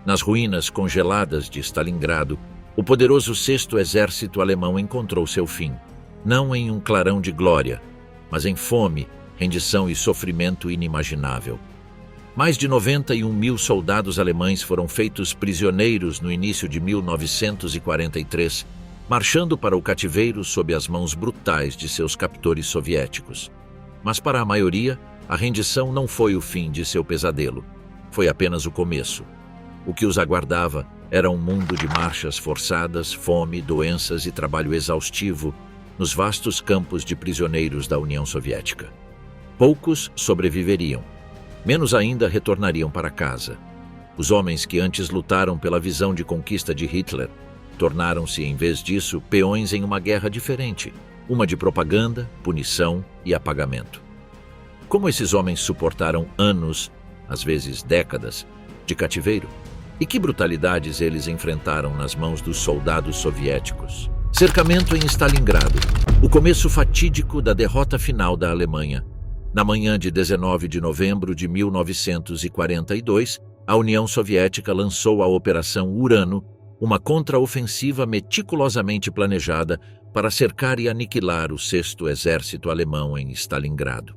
Nas ruínas congeladas de Stalingrado, o poderoso Sexto Exército Alemão encontrou seu fim, não em um clarão de glória, mas em fome, rendição e sofrimento inimaginável. Mais de 91 mil soldados alemães foram feitos prisioneiros no início de 1943, marchando para o cativeiro sob as mãos brutais de seus captores soviéticos. Mas para a maioria, a rendição não foi o fim de seu pesadelo. Foi apenas o começo. O que os aguardava era um mundo de marchas forçadas, fome, doenças e trabalho exaustivo nos vastos campos de prisioneiros da União Soviética. Poucos sobreviveriam. Menos ainda retornariam para casa. Os homens que antes lutaram pela visão de conquista de Hitler tornaram-se, em vez disso, peões em uma guerra diferente, uma de propaganda, punição e apagamento. Como esses homens suportaram anos, às vezes décadas, de cativeiro? E que brutalidades eles enfrentaram nas mãos dos soldados soviéticos? Cercamento em Stalingrado, o começo fatídico da derrota final da Alemanha. Na manhã de 19 de novembro de 1942, a União Soviética lançou a Operação Urano, uma contraofensiva meticulosamente planejada para cercar e aniquilar o Sexto Exército Alemão em Stalingrado.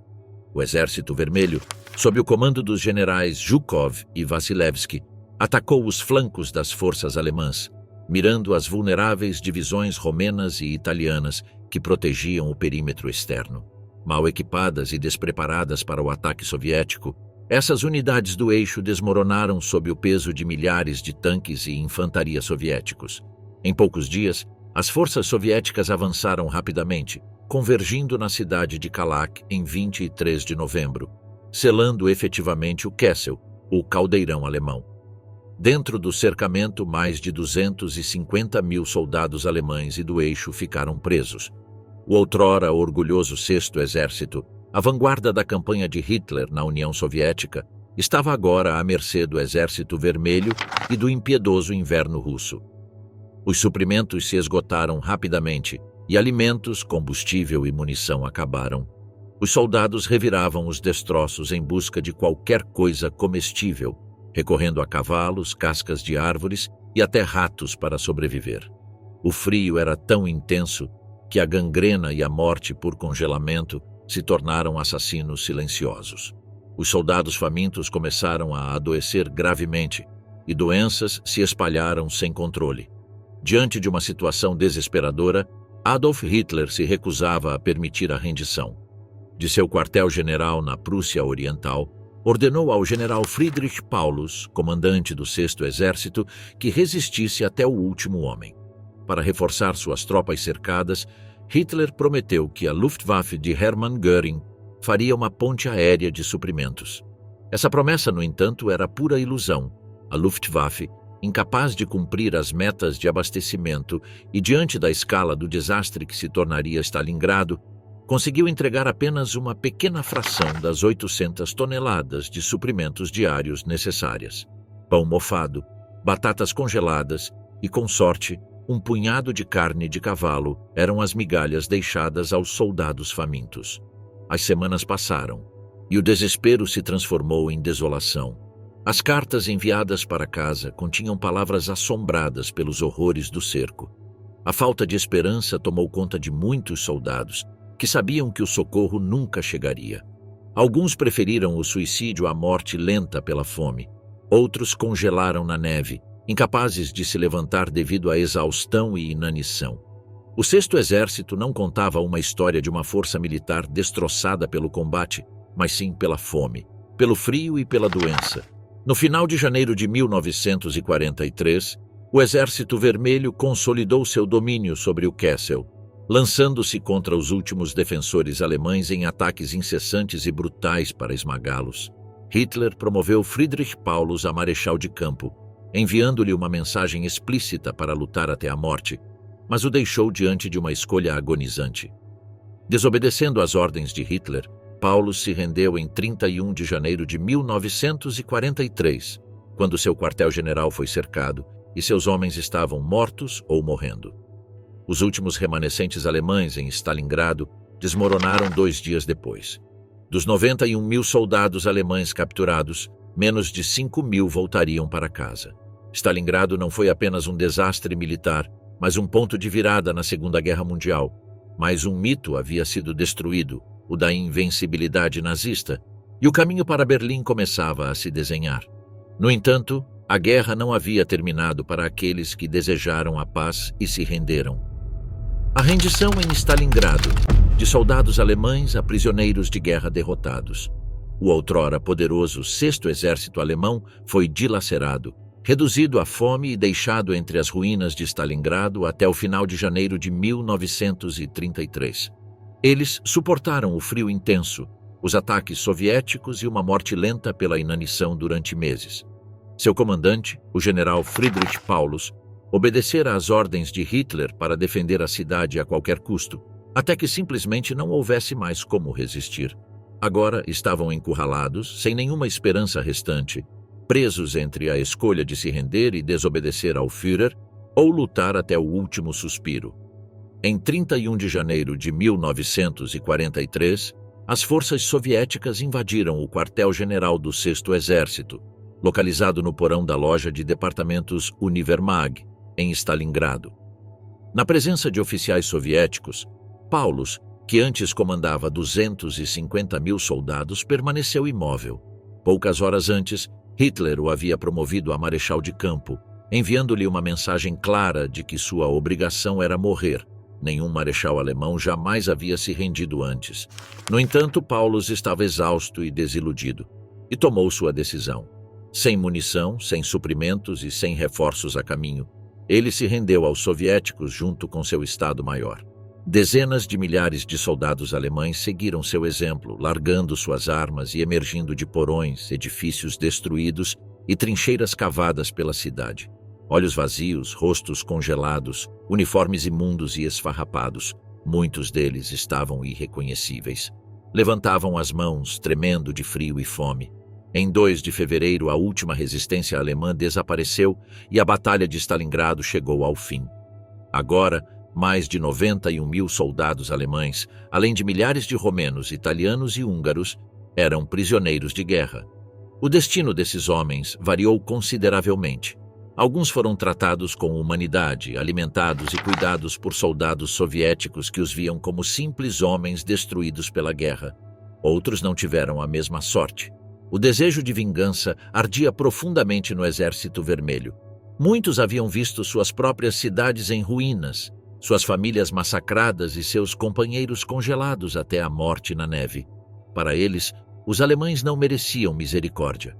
O Exército Vermelho, sob o comando dos generais Zhukov e Vassilevski, atacou os flancos das forças alemãs, mirando as vulneráveis divisões romenas e italianas que protegiam o perímetro externo. Mal equipadas e despreparadas para o ataque soviético, essas unidades do eixo desmoronaram sob o peso de milhares de tanques e infantaria soviéticos. Em poucos dias, as forças soviéticas avançaram rapidamente, convergindo na cidade de Kalak em 23 de novembro, selando efetivamente o Kessel, o caldeirão alemão. Dentro do cercamento, mais de 250 mil soldados alemães e do eixo ficaram presos. O outrora orgulhoso Sexto Exército, a vanguarda da campanha de Hitler na União Soviética, estava agora à mercê do Exército Vermelho e do impiedoso inverno russo. Os suprimentos se esgotaram rapidamente e alimentos, combustível e munição acabaram. Os soldados reviravam os destroços em busca de qualquer coisa comestível, recorrendo a cavalos, cascas de árvores e até ratos para sobreviver. O frio era tão intenso que a gangrena e a morte por congelamento se tornaram assassinos silenciosos. Os soldados famintos começaram a adoecer gravemente e doenças se espalharam sem controle. Diante de uma situação desesperadora, Adolf Hitler se recusava a permitir a rendição. De seu quartel-general na Prússia Oriental, ordenou ao general Friedrich Paulus, comandante do Sexto Exército, que resistisse até o último homem. Para reforçar suas tropas cercadas, Hitler prometeu que a Luftwaffe de Hermann Göring faria uma ponte aérea de suprimentos. Essa promessa, no entanto, era pura ilusão. A Luftwaffe, incapaz de cumprir as metas de abastecimento e diante da escala do desastre que se tornaria Stalingrado, conseguiu entregar apenas uma pequena fração das 800 toneladas de suprimentos diários necessárias. Pão mofado, batatas congeladas e, com sorte, um punhado de carne de cavalo eram as migalhas deixadas aos soldados famintos. As semanas passaram e o desespero se transformou em desolação. As cartas enviadas para casa continham palavras assombradas pelos horrores do cerco. A falta de esperança tomou conta de muitos soldados, que sabiam que o socorro nunca chegaria. Alguns preferiram o suicídio à morte lenta pela fome. Outros congelaram na neve, incapazes de se levantar devido à exaustão e inanição. O Sexto Exército não contava uma história de uma força militar destroçada pelo combate, mas sim pela fome, pelo frio e pela doença. No final de janeiro de 1943, o Exército Vermelho consolidou seu domínio sobre o Kessel, lançando-se contra os últimos defensores alemães em ataques incessantes e brutais para esmagá-los. Hitler promoveu Friedrich Paulus a marechal de campo, enviando-lhe uma mensagem explícita para lutar até a morte, mas o deixou diante de uma escolha agonizante. Desobedecendo às ordens de Hitler, Paulus se rendeu em 31 de janeiro de 1943, quando seu quartel-general foi cercado e seus homens estavam mortos ou morrendo. Os últimos remanescentes alemães em Stalingrado desmoronaram 2 dias depois. Dos 91 mil soldados alemães capturados, menos de 5 mil voltariam para casa. Stalingrado não foi apenas um desastre militar, mas um ponto de virada na Segunda Guerra Mundial. Mais um mito havia sido destruído, o da invencibilidade nazista, e o caminho para Berlim começava a se desenhar. No entanto, a guerra não havia terminado para aqueles que desejaram a paz e se renderam. A rendição em Stalingrado, de soldados alemães a prisioneiros de guerra derrotados. O outrora poderoso 6º Exército Alemão foi dilacerado, reduzido à fome e deixado entre as ruínas de Stalingrado até o final de janeiro de 1933. Eles suportaram o frio intenso, os ataques soviéticos e uma morte lenta pela inanição durante meses. Seu comandante, o general Friedrich Paulus, obedecera às ordens de Hitler para defender a cidade a qualquer custo, até que simplesmente não houvesse mais como resistir. Agora estavam encurralados, sem nenhuma esperança restante, presos entre a escolha de se render e desobedecer ao Führer ou lutar até o último suspiro. Em 31 de janeiro de 1943, as forças soviéticas invadiram o quartel-general do 6º Exército, localizado no porão da loja de departamentos Univermag, em Stalingrado. Na presença de oficiais soviéticos, Paulus, que antes comandava 250.000 soldados, permaneceu imóvel. Poucas horas antes, Hitler o havia promovido a marechal de campo, enviando-lhe uma mensagem clara de que sua obrigação era morrer. Nenhum marechal alemão jamais havia se rendido antes. No entanto, Paulus estava exausto e desiludido, e tomou sua decisão. Sem munição, sem suprimentos e sem reforços a caminho, ele se rendeu aos soviéticos junto com seu Estado-Maior. Dezenas de milhares de soldados alemães seguiram seu exemplo, largando suas armas e emergindo de porões, edifícios destruídos e trincheiras cavadas pela cidade. Olhos vazios, rostos congelados, uniformes imundos e esfarrapados, muitos deles estavam irreconhecíveis. Levantavam as mãos, tremendo de frio e fome. Em 2 de fevereiro, a última resistência alemã desapareceu e a Batalha de Stalingrado chegou ao fim. Agora, mais de 91.000 soldados alemães, além de milhares de romenos, italianos e húngaros, eram prisioneiros de guerra. O destino desses homens variou consideravelmente. Alguns foram tratados com humanidade, alimentados e cuidados por soldados soviéticos que os viam como simples homens destruídos pela guerra. Outros não tiveram a mesma sorte. O desejo de vingança ardia profundamente no Exército Vermelho. Muitos haviam visto suas próprias cidades em ruínas, suas famílias massacradas e seus companheiros congelados até a morte na neve. Para eles, os alemães não mereciam misericórdia.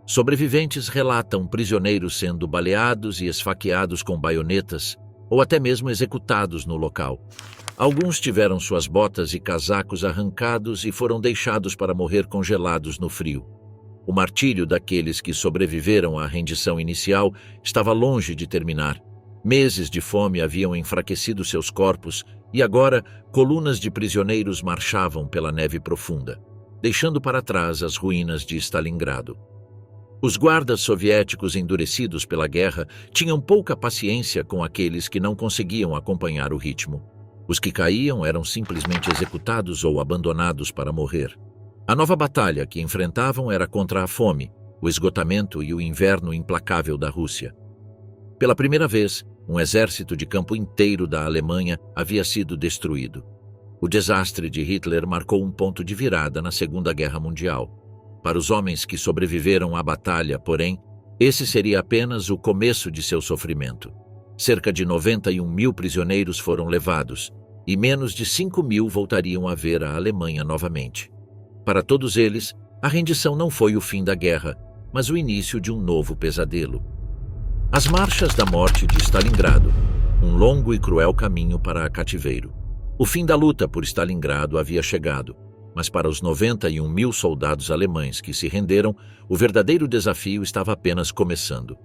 Sobreviventes relatam prisioneiros sendo baleados e esfaqueados com baionetas, ou até mesmo executados no local. Alguns tiveram suas botas e casacos arrancados e foram deixados para morrer congelados no frio. O martírio daqueles que sobreviveram à rendição inicial estava longe de terminar. Meses de fome haviam enfraquecido seus corpos e agora colunas de prisioneiros marchavam pela neve profunda, deixando para trás as ruínas de Stalingrado. Os guardas soviéticos endurecidos pela guerra tinham pouca paciência com aqueles que não conseguiam acompanhar o ritmo. Os que caíam eram simplesmente executados ou abandonados para morrer. A nova batalha que enfrentavam era contra a fome, o esgotamento e o inverno implacável da Rússia. Pela primeira vez, um exército de campo inteiro da Alemanha havia sido destruído. O desastre de Hitler marcou um ponto de virada na Segunda Guerra Mundial. Para os homens que sobreviveram à batalha, porém, esse seria apenas o começo de seu sofrimento. Cerca de 91.000 prisioneiros foram levados, e menos de 5.000 voltariam a ver a Alemanha novamente. Para todos eles, a rendição não foi o fim da guerra, mas o início de um novo pesadelo. As marchas da morte de Stalingrado, um longo e cruel caminho para cativeiro. O fim da luta por Stalingrado havia chegado, mas para os 91.000 soldados alemães que se renderam, o verdadeiro desafio estava apenas começando.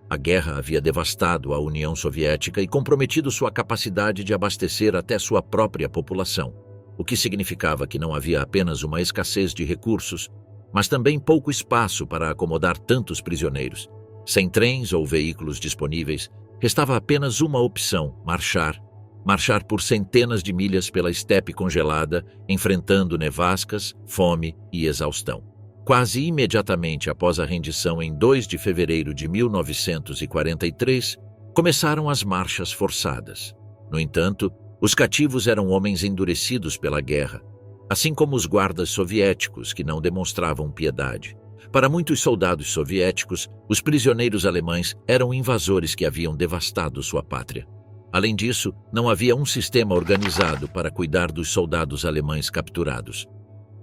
A guerra havia devastado a União Soviética e comprometido sua capacidade de abastecer até sua própria população, o que significava que não havia apenas uma escassez de recursos, mas também pouco espaço para acomodar tantos prisioneiros. Sem trens ou veículos disponíveis, restava apenas uma opção: marchar. Marchar por centenas de milhas pela estepe congelada, enfrentando nevascas, fome e exaustão. Quase imediatamente após a rendição em 2 de fevereiro de 1943, começaram as marchas forçadas. No entanto, os cativos eram homens endurecidos pela guerra, assim como os guardas soviéticos que não demonstravam piedade. Para muitos soldados soviéticos, os prisioneiros alemães eram invasores que haviam devastado sua pátria. Além disso, não havia um sistema organizado para cuidar dos soldados alemães capturados.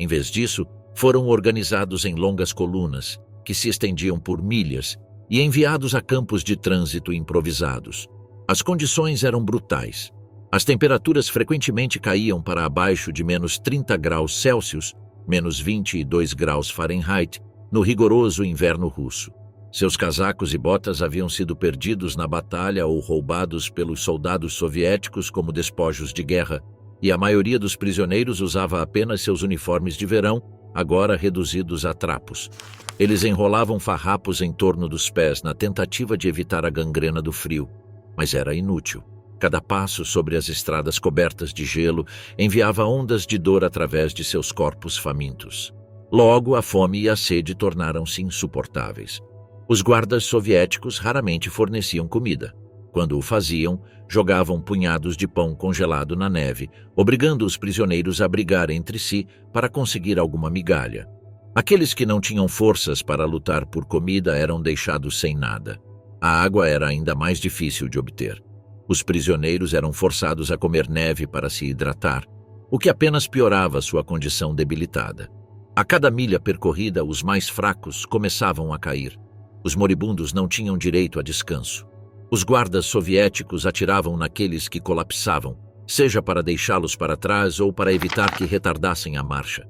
Em vez disso, foram organizados em longas colunas, que se estendiam por milhas, e enviados a campos de trânsito improvisados. As condições eram brutais. As temperaturas frequentemente caíam para abaixo de menos 30 graus Celsius, menos 22 graus Fahrenheit, no rigoroso inverno russo. Seus casacos e botas haviam sido perdidos na batalha ou roubados pelos soldados soviéticos como despojos de guerra, e a maioria dos prisioneiros usava apenas seus uniformes de verão, agora reduzidos a trapos. Eles enrolavam farrapos em torno dos pés na tentativa de evitar a gangrena do frio, mas era inútil. Cada passo sobre as estradas cobertas de gelo enviava ondas de dor através de seus corpos famintos. Logo, a fome e a sede tornaram-se insuportáveis. Os guardas soviéticos raramente forneciam comida. Quando o faziam, jogavam punhados de pão congelado na neve, obrigando os prisioneiros a brigar entre si para conseguir alguma migalha. Aqueles que não tinham forças para lutar por comida eram deixados sem nada. A água era ainda mais difícil de obter. Os prisioneiros eram forçados a comer neve para se hidratar, o que apenas piorava sua condição debilitada. A cada milha percorrida, os mais fracos começavam a cair. Os moribundos não tinham direito a descanso. Os guardas soviéticos atiravam naqueles que colapsavam, seja para deixá-los para trás ou para evitar que retardassem a marcha.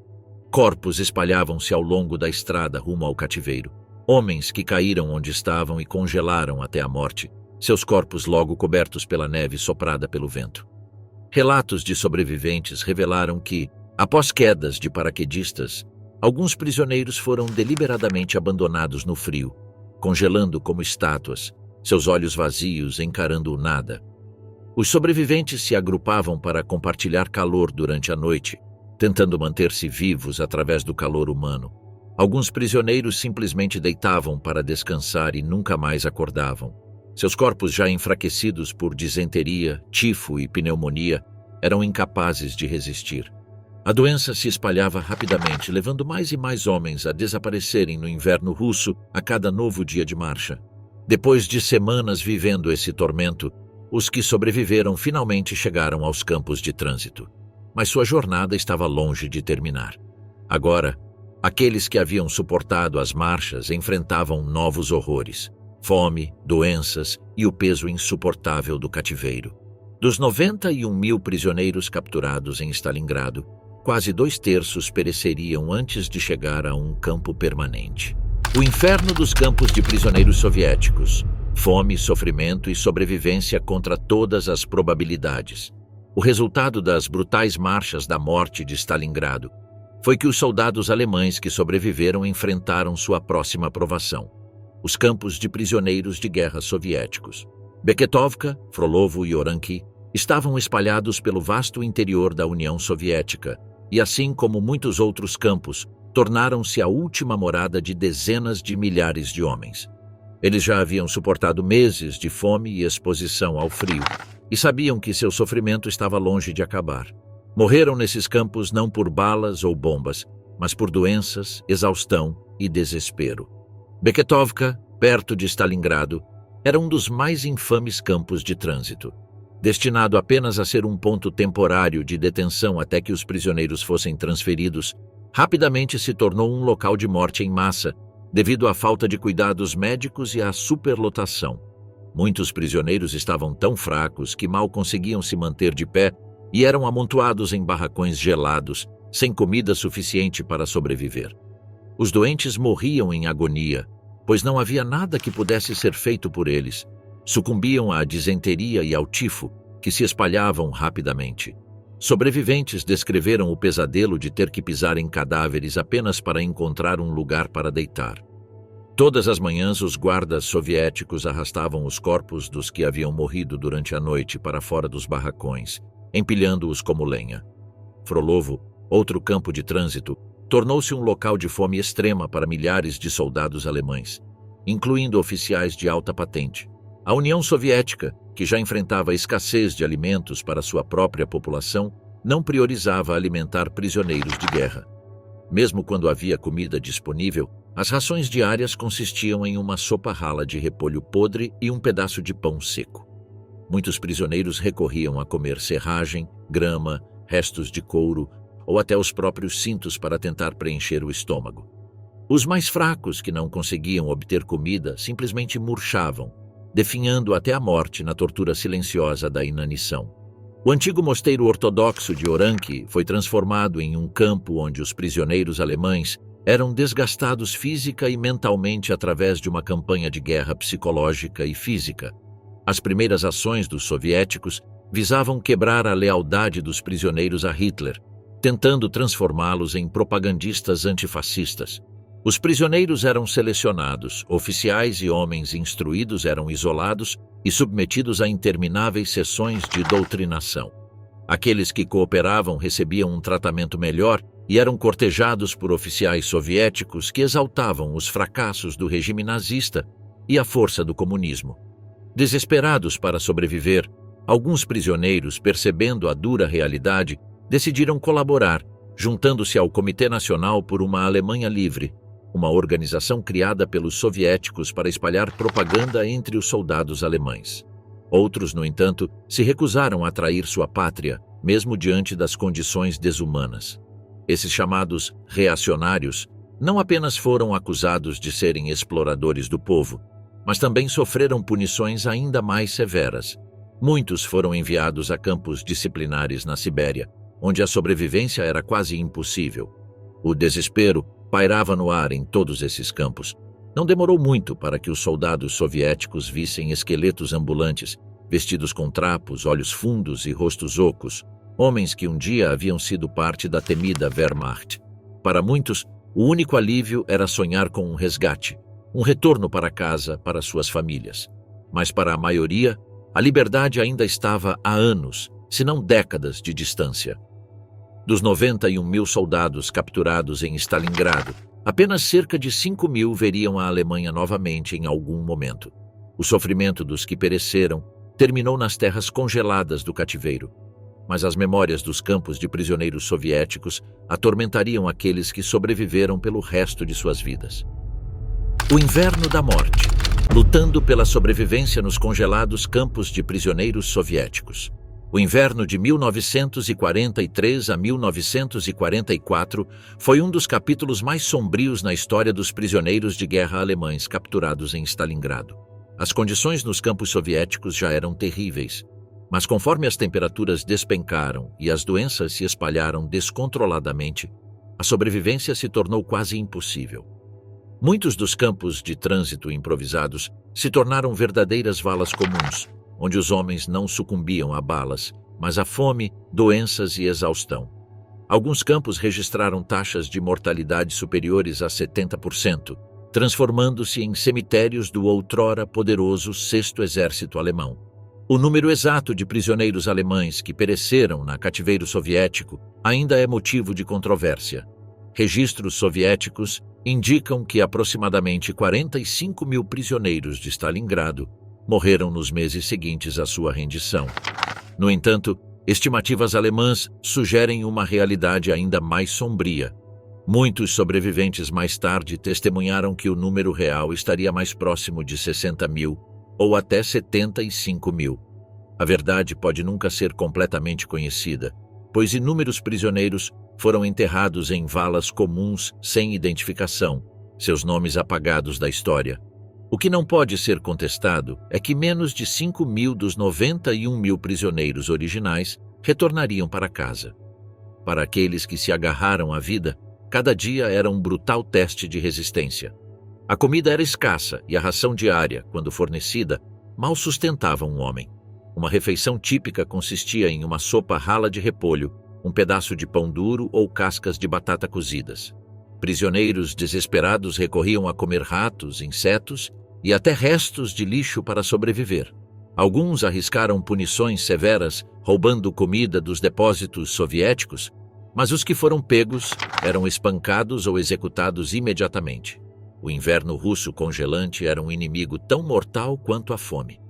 Corpos espalhavam-se ao longo da estrada rumo ao cativeiro. Homens que caíram onde estavam e congelaram até a morte, seus corpos logo cobertos pela neve soprada pelo vento. Relatos de sobreviventes revelaram que, após quedas de paraquedistas, alguns prisioneiros foram deliberadamente abandonados no frio, congelando como estátuas, seus olhos vazios encarando o nada. Os sobreviventes se agrupavam para compartilhar calor durante a noite, tentando manter-se vivos através do calor humano. Alguns prisioneiros simplesmente deitavam para descansar e nunca mais acordavam. Seus corpos, já enfraquecidos por disenteria, tifo e pneumonia, eram incapazes de resistir. A doença se espalhava rapidamente, levando mais e mais homens a desaparecerem no inverno russo a cada novo dia de marcha. Depois de semanas vivendo esse tormento, os que sobreviveram finalmente chegaram aos campos de trânsito. Mas sua jornada estava longe de terminar. Agora, aqueles que haviam suportado as marchas enfrentavam novos horrores: fome, doenças e o peso insuportável do cativeiro. Dos 91 mil prisioneiros capturados em Stalingrado, quase 2/3 pereceriam antes de chegar a um campo permanente. O inferno dos campos de prisioneiros soviéticos. Fome, sofrimento e sobrevivência contra todas as probabilidades. O resultado das brutais marchas da morte de Stalingrado foi que os soldados alemães que sobreviveram enfrentaram sua próxima provação: os campos de prisioneiros de guerra soviéticos. Beketovka, Frolovo e Oranki estavam espalhados pelo vasto interior da União Soviética e, assim como muitos outros campos, tornaram-se a última morada de dezenas de milhares de homens. Eles já haviam suportado meses de fome e exposição ao frio e sabiam que seu sofrimento estava longe de acabar. Morreram nesses campos não por balas ou bombas, mas por doenças, exaustão e desespero. Beketovka, perto de Stalingrado, era um dos mais infames campos de trânsito. Destinado apenas a ser um ponto temporário de detenção até que os prisioneiros fossem transferidos, rapidamente se tornou um local de morte em massa, devido à falta de cuidados médicos e à superlotação. Muitos prisioneiros estavam tão fracos que mal conseguiam se manter de pé e eram amontoados em barracões gelados, sem comida suficiente para sobreviver. Os doentes morriam em agonia, pois não havia nada que pudesse ser feito por eles. Sucumbiam à disenteria e ao tifo, que se espalhavam rapidamente. Sobreviventes descreveram o pesadelo de ter que pisar em cadáveres apenas para encontrar um lugar para deitar. Todas as manhãs, os guardas soviéticos arrastavam os corpos dos que haviam morrido durante a noite para fora dos barracões, empilhando-os como lenha. Frolovo, outro campo de trânsito, tornou-se um local de fome extrema para milhares de soldados alemães, incluindo oficiais de alta patente. A União Soviética, que já enfrentava a escassez de alimentos para sua própria população, não priorizava alimentar prisioneiros de guerra. Mesmo quando havia comida disponível, as rações diárias consistiam em uma sopa rala de repolho podre e um pedaço de pão seco. Muitos prisioneiros recorriam a comer serragem, grama, restos de couro ou até os próprios cintos para tentar preencher o estômago. Os mais fracos, que não conseguiam obter comida, simplesmente murchavam, definhando até a morte na tortura silenciosa da inanição. O antigo mosteiro ortodoxo de Oranki foi transformado em um campo onde os prisioneiros alemães eram desgastados física e mentalmente através de uma campanha de guerra psicológica e física. As primeiras ações dos soviéticos visavam quebrar a lealdade dos prisioneiros a Hitler, tentando transformá-los em propagandistas antifascistas. Os prisioneiros eram selecionados, oficiais e homens instruídos eram isolados e submetidos a intermináveis sessões de doutrinação. Aqueles que cooperavam recebiam um tratamento melhor e eram cortejados por oficiais soviéticos que exaltavam os fracassos do regime nazista e a força do comunismo. Desesperados para sobreviver, alguns prisioneiros, percebendo a dura realidade, decidiram colaborar, juntando-se ao Comitê Nacional por uma Alemanha Livre, uma organização criada pelos soviéticos para espalhar propaganda entre os soldados alemães. Outros, no entanto, se recusaram a trair sua pátria, mesmo diante das condições desumanas. Esses chamados reacionários não apenas foram acusados de serem exploradores do povo, mas também sofreram punições ainda mais severas. Muitos foram enviados a campos disciplinares na Sibéria, onde a sobrevivência era quase impossível. O desespero pairava no ar em todos esses campos. Não demorou muito para que os soldados soviéticos vissem esqueletos ambulantes, vestidos com trapos, olhos fundos e rostos ocos, homens que um dia haviam sido parte da temida Wehrmacht. Para muitos, o único alívio era sonhar com um resgate, um retorno para casa, para suas famílias. Mas para a maioria, a liberdade ainda estava a anos, se não décadas de distância. Dos 91 mil soldados capturados em Stalingrado, apenas cerca de 5 mil veriam a Alemanha novamente em algum momento. O sofrimento dos que pereceram terminou nas terras congeladas do cativeiro, mas as memórias dos campos de prisioneiros soviéticos atormentariam aqueles que sobreviveram pelo resto de suas vidas. O inverno da morte, lutando pela sobrevivência nos congelados campos de prisioneiros soviéticos. O inverno de 1943 a 1944 foi um dos capítulos mais sombrios na história dos prisioneiros de guerra alemães capturados em Stalingrado. As condições nos campos soviéticos já eram terríveis, mas conforme as temperaturas despencaram e as doenças se espalharam descontroladamente, a sobrevivência se tornou quase impossível. Muitos dos campos de trânsito improvisados se tornaram verdadeiras valas comuns, onde os homens não sucumbiam a balas, mas a fome, doenças e exaustão. Alguns campos registraram taxas de mortalidade superiores a 70%, transformando-se em cemitérios do outrora poderoso Sexto Exército Alemão. O número exato de prisioneiros alemães que pereceram na cativeiro soviético ainda é motivo de controvérsia. Registros soviéticos indicam que aproximadamente 45 mil prisioneiros de Stalingrado morreram nos meses seguintes à sua rendição. No entanto, estimativas alemãs sugerem uma realidade ainda mais sombria. Muitos sobreviventes mais tarde testemunharam que o número real estaria mais próximo de 60 mil ou até 75 mil. A verdade pode nunca ser completamente conhecida, pois inúmeros prisioneiros foram enterrados em valas comuns sem identificação, seus nomes apagados da história. O que não pode ser contestado é que menos de 5 mil dos 91 mil prisioneiros originais retornariam para casa. Para aqueles que se agarraram à vida, cada dia era um brutal teste de resistência. A comida era escassa e a ração diária, quando fornecida, mal sustentava um homem. Uma refeição típica consistia em uma sopa rala de repolho, um pedaço de pão duro ou cascas de batata cozidas. Prisioneiros desesperados recorriam a comer ratos, insetos e até restos de lixo para sobreviver. Alguns arriscaram punições severas, roubando comida dos depósitos soviéticos, Mas os que foram pegos eram espancados ou executados imediatamente. O inverno russo congelante era um inimigo tão mortal quanto a fome.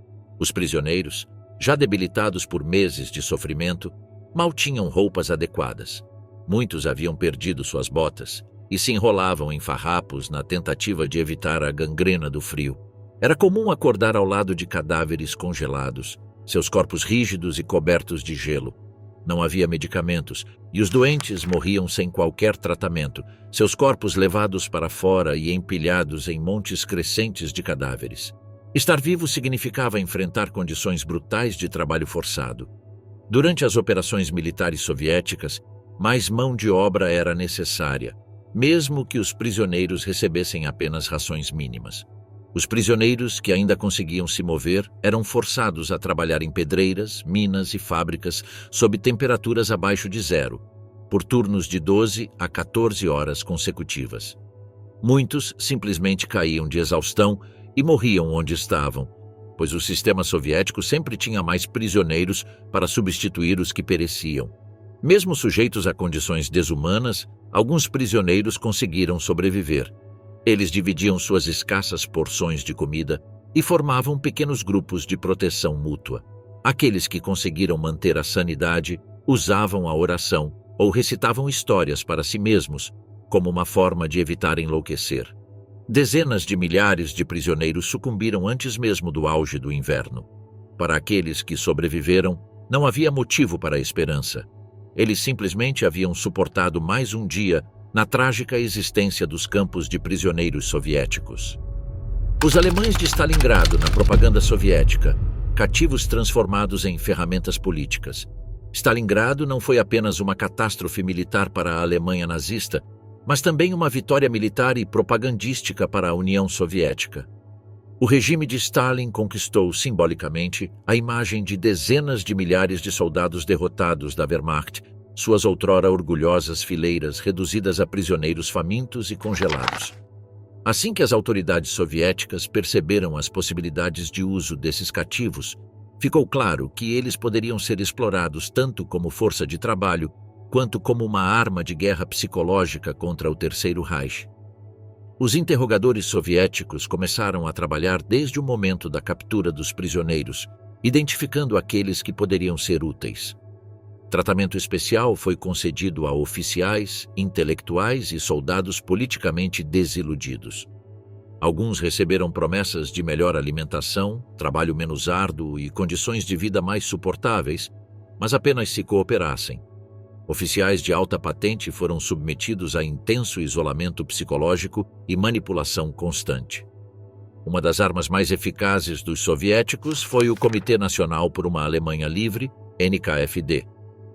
Os prisioneiros, já debilitados por meses de sofrimento, mal tinham roupas adequadas. Muitos haviam perdido suas botas e se enrolavam em farrapos na tentativa de evitar a gangrena do frio. Era comum acordar ao lado de cadáveres congelados, seus corpos rígidos e cobertos de gelo. Não havia medicamentos e os doentes morriam sem qualquer tratamento, seus corpos levados para fora e empilhados em montes crescentes de cadáveres. Estar vivo significava enfrentar condições brutais de trabalho forçado. Durante as operações militares soviéticas, mais mão de obra era necessária, mesmo que os prisioneiros recebessem apenas rações mínimas. Os prisioneiros que ainda conseguiam se mover eram forçados a trabalhar em pedreiras, minas e fábricas sob temperaturas abaixo de zero, por turnos de 12 a 14 horas consecutivas. Muitos simplesmente caíam de exaustão e morriam onde estavam, pois o sistema soviético sempre tinha mais prisioneiros para substituir os que pereciam. Mesmo sujeitos a condições desumanas, alguns prisioneiros conseguiram sobreviver. Eles dividiam suas escassas porções de comida e formavam pequenos grupos de proteção mútua. Aqueles que conseguiram manter a sanidade usavam a oração ou recitavam histórias para si mesmos, como uma forma de evitar enlouquecer. Dezenas de milhares de prisioneiros sucumbiram antes mesmo do auge do inverno. Para aqueles que sobreviveram, não havia motivo para a esperança. Eles simplesmente haviam suportado mais um dia na trágica existência dos campos de prisioneiros soviéticos. Os alemães de Stalingrado, na propaganda soviética, cativos transformados em ferramentas políticas. Stalingrado não foi apenas uma catástrofe militar para a Alemanha nazista, mas também uma vitória militar e propagandística para a União Soviética. O regime de Stalin conquistou simbolicamente a imagem de dezenas de milhares de soldados derrotados da Wehrmacht, suas outrora orgulhosas fileiras reduzidas a prisioneiros famintos e congelados. Assim que as autoridades soviéticas perceberam as possibilidades de uso desses cativos, ficou claro que eles poderiam ser explorados tanto como força de trabalho, quanto como uma arma de guerra psicológica contra o Terceiro Reich. Os interrogadores soviéticos começaram a trabalhar desde o momento da captura dos prisioneiros, identificando aqueles que poderiam ser úteis. Tratamento especial foi concedido a oficiais, intelectuais e soldados politicamente desiludidos. Alguns receberam promessas de melhor alimentação, trabalho menos árduo e condições de vida mais suportáveis, mas apenas se cooperassem. Oficiais de alta patente foram submetidos a intenso isolamento psicológico e manipulação constante. Uma das armas mais eficazes dos soviéticos foi o Comitê Nacional por uma Alemanha Livre, NKFD.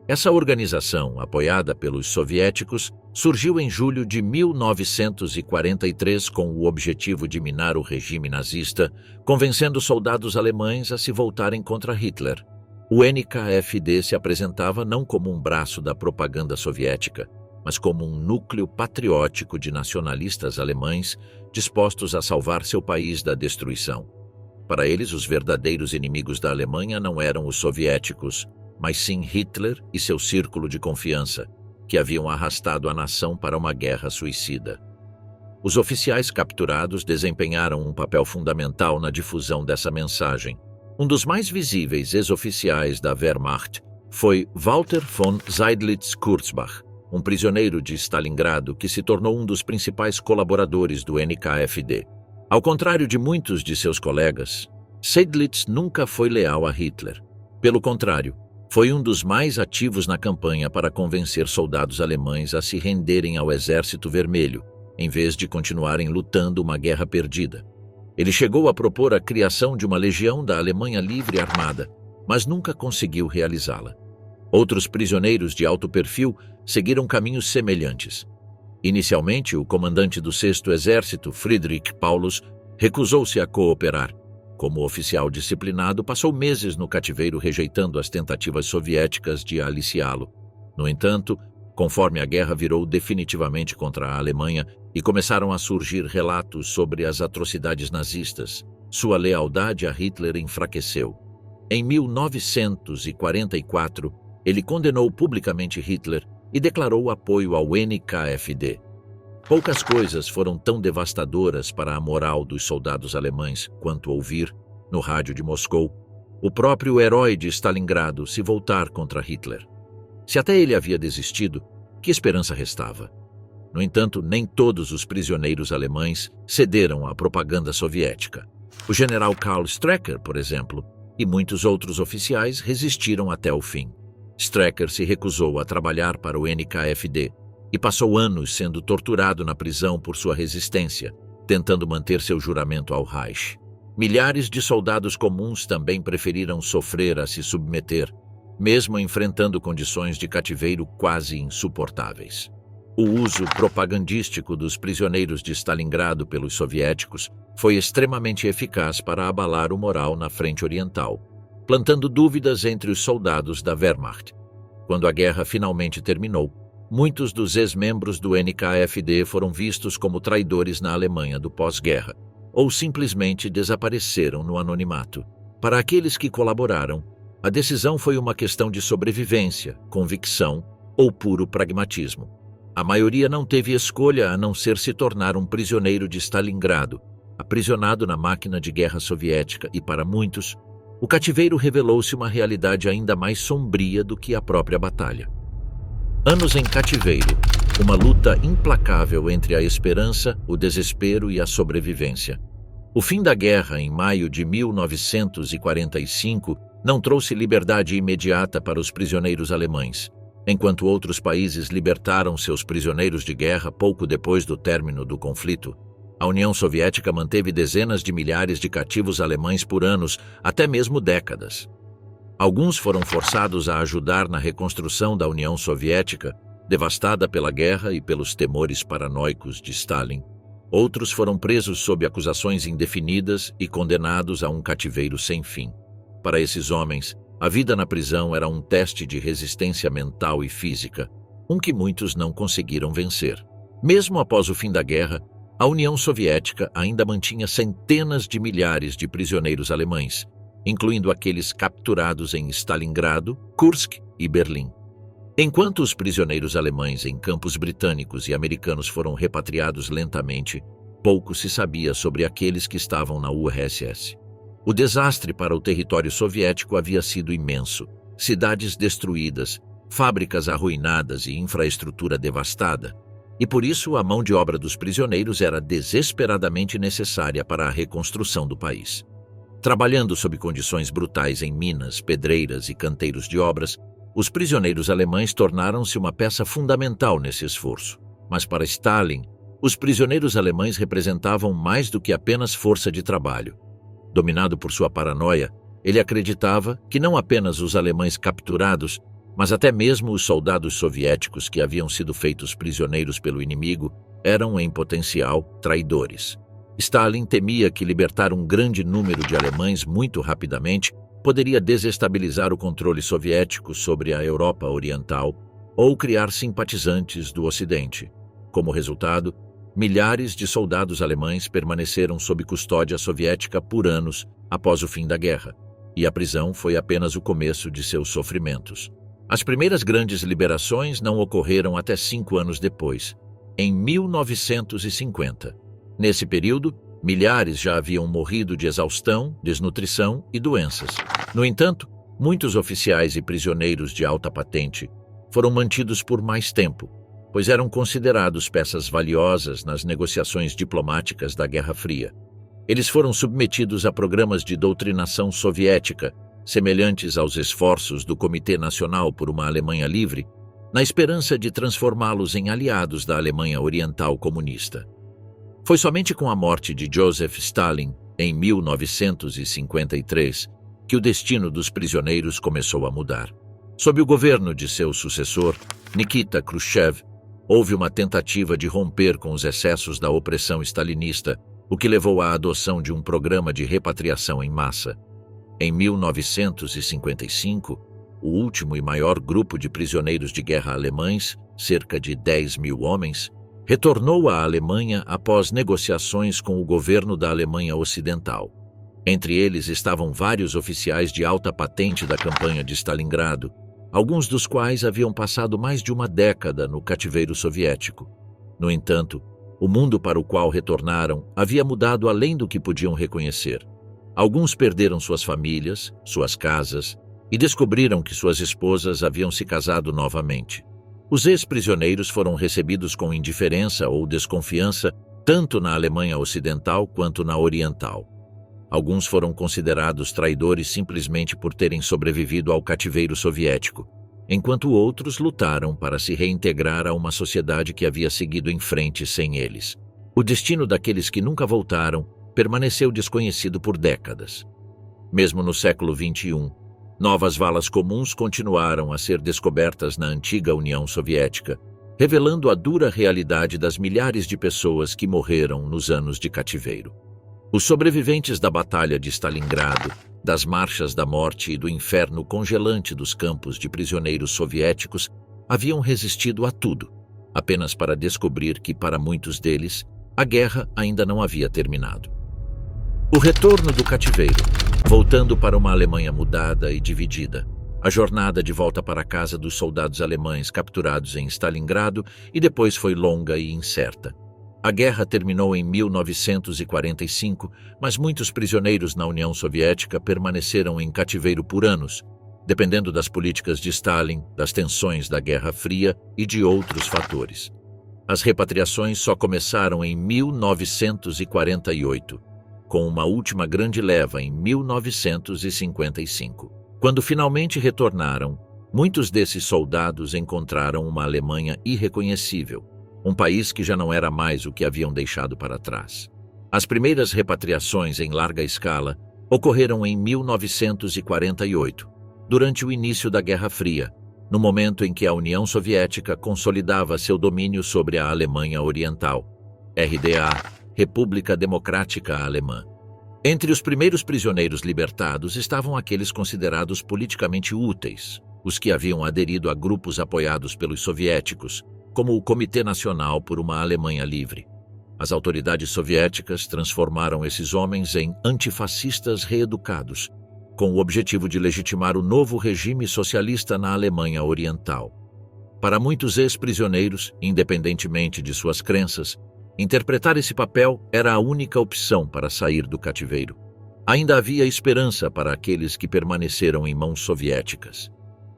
Essa organização, apoiada pelos soviéticos, surgiu em julho de 1943 com o objetivo de minar o regime nazista, convencendo soldados alemães a se voltarem contra Hitler. O NKFD se apresentava não como um braço da propaganda soviética, mas como um núcleo patriótico de nacionalistas alemães dispostos a salvar seu país da destruição. Para eles, os verdadeiros inimigos da Alemanha não eram os soviéticos, mas sim Hitler e seu círculo de confiança, que haviam arrastado a nação para uma guerra suicida. Os oficiais capturados desempenharam um papel fundamental na difusão dessa mensagem. Um dos mais visíveis ex-oficiais da Wehrmacht foi Walter von Seydlitz-Kurzbach, um prisioneiro de Stalingrado que se tornou um dos principais colaboradores do NKFD. Ao contrário de muitos de seus colegas, Seydlitz nunca foi leal a Hitler. Pelo contrário, foi um dos mais ativos na campanha para convencer soldados alemães a se renderem ao Exército Vermelho, em vez de continuarem lutando uma guerra perdida. Ele chegou a propor a criação de uma legião da Alemanha Livre Armada, mas nunca conseguiu realizá-la. Outros prisioneiros de alto perfil seguiram caminhos semelhantes. Inicialmente, o comandante do 6º Exército, Friedrich Paulus, recusou-se a cooperar. Como oficial disciplinado, passou meses no cativeiro rejeitando as tentativas soviéticas de aliciá-lo. No entanto, conforme a guerra virou definitivamente contra a Alemanha e começaram a surgir relatos sobre as atrocidades nazistas, sua lealdade a Hitler enfraqueceu. Em 1944, ele condenou publicamente Hitler e declarou apoio ao NKFD. Poucas coisas foram tão devastadoras para a moral dos soldados alemães quanto ouvir, no rádio de Moscou, o próprio herói de Stalingrado se voltar contra Hitler. Se até ele havia desistido, que esperança restava? No entanto, nem todos os prisioneiros alemães cederam à propaganda soviética. O general Karl Strecker, por exemplo, e muitos outros oficiais resistiram até o fim. Strecker se recusou a trabalhar para o NKFD e passou anos sendo torturado na prisão por sua resistência, tentando manter seu juramento ao Reich. Milhares de soldados comuns também preferiram sofrer a se submeter, mesmo enfrentando condições de cativeiro quase insuportáveis. O uso propagandístico dos prisioneiros de Stalingrado pelos soviéticos foi extremamente eficaz para abalar o moral na frente oriental, plantando dúvidas entre os soldados da Wehrmacht. Quando a guerra finalmente terminou, muitos dos ex-membros do NKFD foram vistos como traidores na Alemanha do pós-guerra, ou simplesmente desapareceram no anonimato. Para aqueles que colaboraram, a decisão foi uma questão de sobrevivência, convicção ou puro pragmatismo. A maioria não teve escolha a não ser se tornar um prisioneiro de Stalingrado, aprisionado na máquina de guerra soviética, e para muitos, o cativeiro revelou-se uma realidade ainda mais sombria do que a própria batalha. Anos em cativeiro, uma luta implacável entre a esperança, o desespero e a sobrevivência. O fim da guerra, em maio de 1945, não trouxe liberdade imediata para os prisioneiros alemães. Enquanto outros países libertaram seus prisioneiros de guerra pouco depois do término do conflito, a União Soviética manteve dezenas de milhares de cativos alemães por anos, até mesmo décadas. Alguns foram forçados a ajudar na reconstrução da União Soviética, devastada pela guerra e pelos temores paranoicos de Stalin. Outros foram presos sob acusações indefinidas e condenados a um cativeiro sem fim. Para esses homens, a vida na prisão era um teste de resistência mental e física, que muitos não conseguiram vencer. Mesmo após o fim da guerra, a União Soviética ainda mantinha centenas de milhares de prisioneiros alemães, incluindo aqueles capturados em Stalingrado, Kursk e Berlim. Enquanto os prisioneiros alemães em campos britânicos e americanos foram repatriados lentamente, pouco se sabia sobre aqueles que estavam na URSS. O desastre para o território soviético havia sido imenso. Cidades destruídas, fábricas arruinadas e infraestrutura devastada. E por isso a mão de obra dos prisioneiros era desesperadamente necessária para a reconstrução do país. Trabalhando sob condições brutais em minas, pedreiras e canteiros de obras, os prisioneiros alemães tornaram-se uma peça fundamental nesse esforço. Mas para Stalin, os prisioneiros alemães representavam mais do que apenas força de trabalho. Dominado por sua paranoia, ele acreditava que não apenas os alemães capturados, mas até mesmo os soldados soviéticos que haviam sido feitos prisioneiros pelo inimigo eram, em potencial, traidores. Stalin temia que libertar um grande número de alemães muito rapidamente poderia desestabilizar o controle soviético sobre a Europa Oriental ou criar simpatizantes do Ocidente. Como resultado, milhares de soldados alemães permaneceram sob custódia soviética por anos após o fim da guerra, e a prisão foi apenas o começo de seus sofrimentos. As primeiras grandes liberações não ocorreram até 5 anos depois, em 1950. Nesse período, milhares já haviam morrido de exaustão, desnutrição e doenças. No entanto, muitos oficiais e prisioneiros de alta patente foram mantidos por mais tempo, pois eram considerados peças valiosas nas negociações diplomáticas da Guerra Fria. Eles foram submetidos a programas de doutrinação soviética, semelhantes aos esforços do Comitê Nacional por uma Alemanha Livre, na esperança de transformá-los em aliados da Alemanha Oriental comunista. Foi somente com a morte de Joseph Stalin, em 1953, que o destino dos prisioneiros começou a mudar. Sob o governo de seu sucessor, Nikita Khrushchev, houve uma tentativa de romper com os excessos da opressão stalinista, o que levou à adoção de um programa de repatriação em massa. Em 1955, o último e maior grupo de prisioneiros de guerra alemães, cerca de 10.000 homens, retornou à Alemanha após negociações com o governo da Alemanha Ocidental. Entre eles estavam vários oficiais de alta patente da campanha de Stalingrado, alguns dos quais haviam passado mais de uma década no cativeiro soviético. No entanto, o mundo para o qual retornaram havia mudado além do que podiam reconhecer. Alguns perderam suas famílias, suas casas, e descobriram que suas esposas haviam se casado novamente. Os ex-prisioneiros foram recebidos com indiferença ou desconfiança tanto na Alemanha Ocidental quanto na Oriental. Alguns foram considerados traidores simplesmente por terem sobrevivido ao cativeiro soviético, enquanto outros lutaram para se reintegrar a uma sociedade que havia seguido em frente sem eles. O destino daqueles que nunca voltaram permaneceu desconhecido por décadas. Mesmo no século XXI, novas valas comuns continuaram a ser descobertas na antiga União Soviética, revelando a dura realidade das milhares de pessoas que morreram nos anos de cativeiro. Os sobreviventes da Batalha de Stalingrado, das marchas da morte e do inferno congelante dos campos de prisioneiros soviéticos haviam resistido a tudo, apenas para descobrir que, para muitos deles, a guerra ainda não havia terminado. O retorno do cativeiro, voltando para uma Alemanha mudada e dividida. A jornada de volta para casa dos soldados alemães capturados em Stalingrado e depois foi longa e incerta. A guerra terminou em 1945, mas muitos prisioneiros na União Soviética permaneceram em cativeiro por anos, dependendo das políticas de Stalin, das tensões da Guerra Fria e de outros fatores. As repatriações só começaram em 1948, com uma última grande leva em 1955. Quando finalmente retornaram, muitos desses soldados encontraram uma Alemanha irreconhecível, um país que já não era mais o que haviam deixado para trás. As primeiras repatriações em larga escala ocorreram em 1948, durante o início da Guerra Fria, no momento em que a União Soviética consolidava seu domínio sobre a Alemanha Oriental, RDA, República Democrática Alemã. Entre os primeiros prisioneiros libertados estavam aqueles considerados politicamente úteis, os que haviam aderido a grupos apoiados pelos soviéticos, como o Comitê Nacional por uma Alemanha Livre. As autoridades soviéticas transformaram esses homens em antifascistas reeducados, com o objetivo de legitimar o novo regime socialista na Alemanha Oriental. Para muitos ex-prisioneiros, independentemente de suas crenças, interpretar esse papel era a única opção para sair do cativeiro. Ainda havia esperança para aqueles que permaneceram em mãos soviéticas.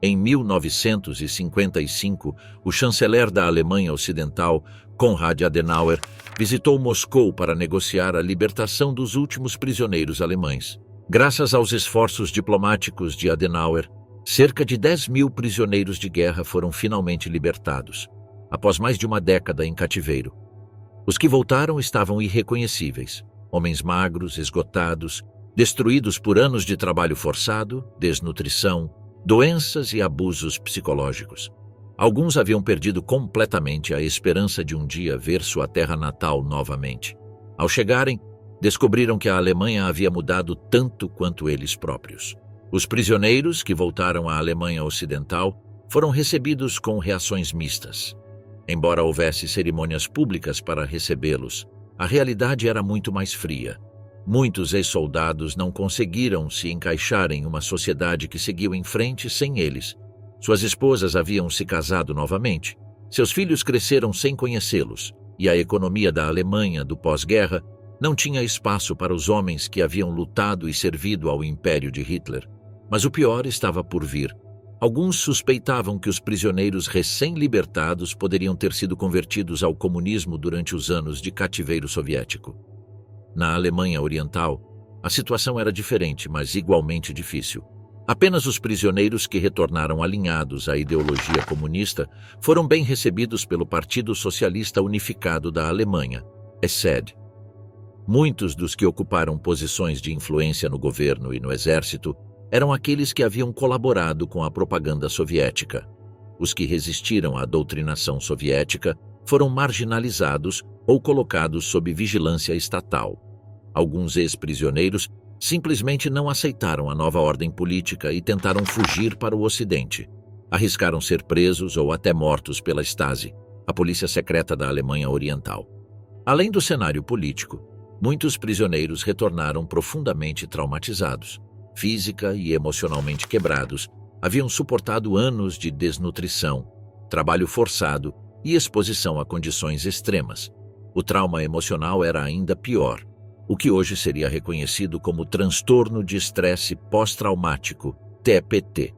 Em 1955, o chanceler da Alemanha Ocidental, Konrad Adenauer, visitou Moscou para negociar a libertação dos últimos prisioneiros alemães. Graças aos esforços diplomáticos de Adenauer, cerca de 10.000 prisioneiros de guerra foram finalmente libertados, após mais de uma década em cativeiro. Os que voltaram estavam irreconhecíveis, homens magros, esgotados, destruídos por anos de trabalho forçado, desnutrição, doenças e abusos psicológicos. Alguns haviam perdido completamente a esperança de um dia ver sua terra natal novamente. Ao chegarem, descobriram que a Alemanha havia mudado tanto quanto eles próprios. Os prisioneiros que voltaram à Alemanha Ocidental foram recebidos com reações mistas. Embora houvesse cerimônias públicas para recebê-los, a realidade era muito mais fria. Muitos ex-soldados não conseguiram se encaixar em uma sociedade que seguiu em frente sem eles. Suas esposas haviam se casado novamente, seus filhos cresceram sem conhecê-los, e a economia da Alemanha do pós-guerra não tinha espaço para os homens que haviam lutado e servido ao império de Hitler. Mas o pior estava por vir. Alguns suspeitavam que os prisioneiros recém-libertados poderiam ter sido convertidos ao comunismo durante os anos de cativeiro soviético. Na Alemanha Oriental, a situação era diferente, mas igualmente difícil. Apenas os prisioneiros que retornaram alinhados à ideologia comunista foram bem recebidos pelo Partido Socialista Unificado da Alemanha, SED. Muitos dos que ocuparam posições de influência no governo e no exército eram aqueles que haviam colaborado com a propaganda soviética. Os que resistiram à doutrinação soviética foram marginalizados ou colocados sob vigilância estatal. Alguns ex-prisioneiros simplesmente não aceitaram a nova ordem política e tentaram fugir para o Ocidente. Arriscaram ser presos ou até mortos pela Stasi, a polícia secreta da Alemanha Oriental. Além do cenário político, muitos prisioneiros retornaram profundamente traumatizados, física e emocionalmente quebrados, haviam suportado anos de desnutrição, trabalho forçado e exposição a condições extremas. O trauma emocional era ainda pior, o que hoje seria reconhecido como transtorno de estresse pós-traumático, TPT.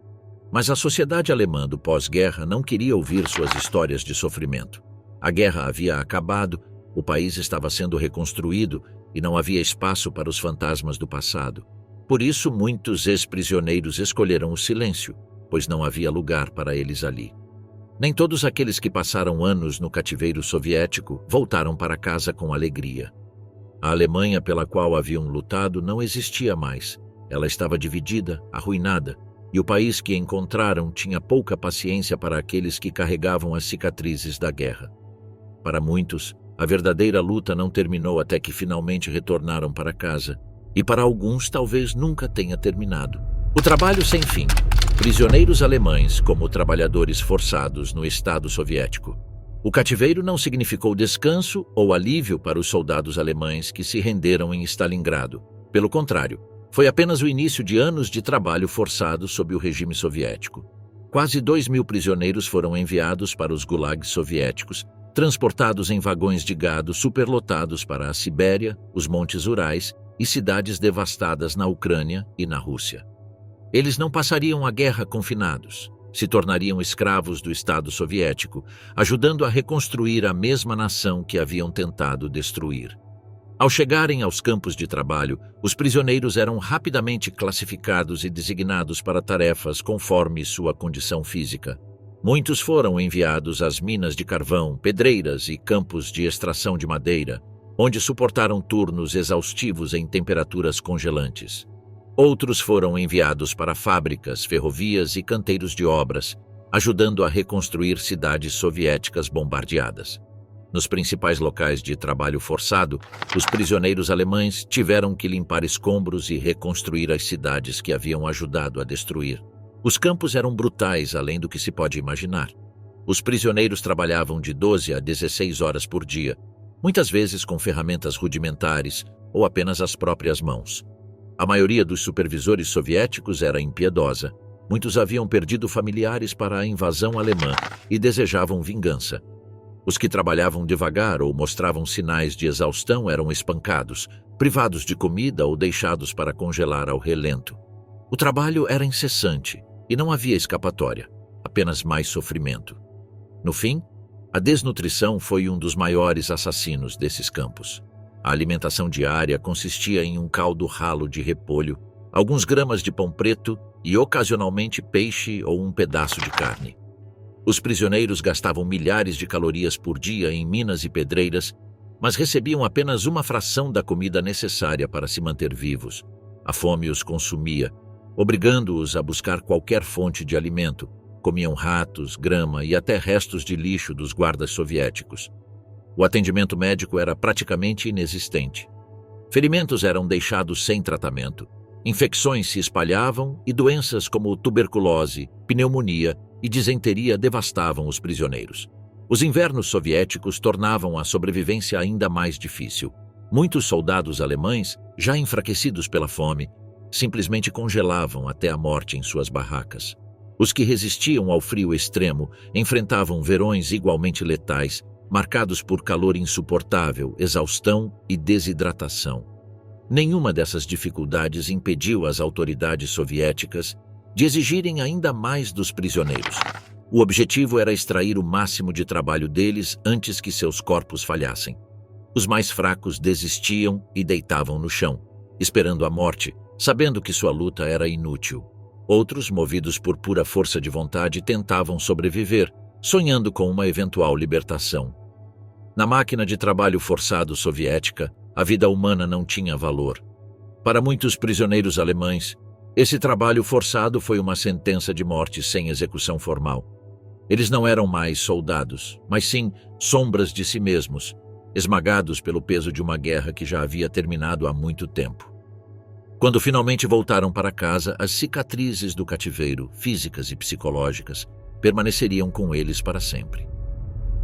Mas a sociedade alemã do pós-guerra não queria ouvir suas histórias de sofrimento. A guerra havia acabado, o país estava sendo reconstruído e não havia espaço para os fantasmas do passado. Por isso, muitos ex-prisioneiros escolheram o silêncio, pois não havia lugar para eles ali. Nem todos aqueles que passaram anos no cativeiro soviético voltaram para casa com alegria. A Alemanha pela qual haviam lutado não existia mais. Ela estava dividida, arruinada, e o país que encontraram tinha pouca paciência para aqueles que carregavam as cicatrizes da guerra. Para muitos, a verdadeira luta não terminou até que finalmente retornaram para casa, e para alguns talvez nunca tenha terminado. O trabalho sem fim. Prisioneiros alemães como trabalhadores forçados no Estado soviético. O cativeiro não significou descanso ou alívio para os soldados alemães que se renderam em Stalingrado. Pelo contrário, foi apenas o início de anos de trabalho forçado sob o regime soviético. Quase 2.000 prisioneiros foram enviados para os gulags soviéticos, transportados em vagões de gado superlotados para a Sibéria, os Montes Urais e cidades devastadas na Ucrânia e na Rússia. Eles não passariam a guerra confinados, se tornariam escravos do Estado soviético, ajudando a reconstruir a mesma nação que haviam tentado destruir. Ao chegarem aos campos de trabalho, os prisioneiros eram rapidamente classificados e designados para tarefas conforme sua condição física. Muitos foram enviados às minas de carvão, pedreiras e campos de extração de madeira, onde suportaram turnos exaustivos em temperaturas congelantes. Outros foram enviados para fábricas, ferrovias e canteiros de obras, ajudando a reconstruir cidades soviéticas bombardeadas. Nos principais locais de trabalho forçado, os prisioneiros alemães tiveram que limpar escombros e reconstruir as cidades que haviam ajudado a destruir. Os campos eram brutais além do que se pode imaginar. Os prisioneiros trabalhavam de 12 a 16 horas por dia, muitas vezes com ferramentas rudimentares ou apenas as próprias mãos. A maioria dos supervisores soviéticos era impiedosa. Muitos haviam perdido familiares para a invasão alemã e desejavam vingança. Os que trabalhavam devagar ou mostravam sinais de exaustão eram espancados, privados de comida ou deixados para congelar ao relento. O trabalho era incessante e não havia escapatória, apenas mais sofrimento. No fim, a desnutrição foi um dos maiores assassinos desses campos. A alimentação diária consistia em um caldo ralo de repolho, alguns gramas de pão preto e ocasionalmente peixe ou um pedaço de carne. Os prisioneiros gastavam milhares de calorias por dia em minas e pedreiras, mas recebiam apenas uma fração da comida necessária para se manter vivos. A fome os consumia, obrigando-os a buscar qualquer fonte de alimento. Comiam ratos, grama e até restos de lixo dos guardas soviéticos. O atendimento médico era praticamente inexistente. Ferimentos eram deixados sem tratamento. Infecções se espalhavam e doenças como tuberculose, pneumonia e disenteria devastavam os prisioneiros. Os invernos soviéticos tornavam a sobrevivência ainda mais difícil. Muitos soldados alemães, já enfraquecidos pela fome, simplesmente congelavam até a morte em suas barracas. Os que resistiam ao frio extremo enfrentavam verões igualmente letais, marcados por calor insuportável, exaustão e desidratação. Nenhuma dessas dificuldades impediu as autoridades soviéticas de exigirem ainda mais dos prisioneiros. O objetivo era extrair o máximo de trabalho deles antes que seus corpos falhassem. Os mais fracos desistiam e deitavam no chão, esperando a morte, sabendo que sua luta era inútil. Outros, movidos por pura força de vontade, tentavam sobreviver, sonhando com uma eventual libertação. Na máquina de trabalho forçado soviética, a vida humana não tinha valor. Para muitos prisioneiros alemães, esse trabalho forçado foi uma sentença de morte sem execução formal. Eles não eram mais soldados, mas sim sombras de si mesmos, esmagados pelo peso de uma guerra que já havia terminado há muito tempo. Quando finalmente voltaram para casa, as cicatrizes do cativeiro, físicas e psicológicas, permaneceriam com eles para sempre.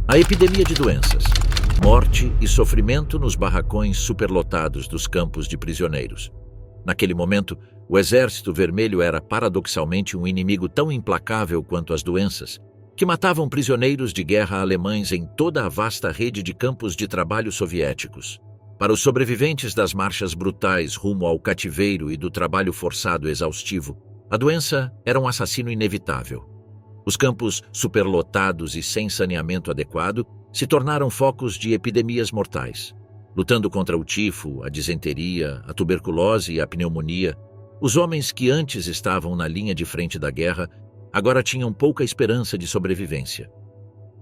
A epidemia de doenças, morte e sofrimento nos barracões superlotados dos campos de prisioneiros. Naquele momento, O Exército Vermelho era paradoxalmente um inimigo tão implacável quanto as doenças, que matavam prisioneiros de guerra alemães em toda a vasta rede de campos de trabalho soviéticos. Para os sobreviventes das marchas brutais rumo ao cativeiro e do trabalho forçado exaustivo, a doença era um assassino inevitável. Os campos superlotados e sem saneamento adequado se tornaram focos de epidemias mortais. Lutando contra o tifo, a disenteria, a tuberculose e a pneumonia, os homens que antes estavam na linha de frente da guerra agora tinham pouca esperança de sobrevivência.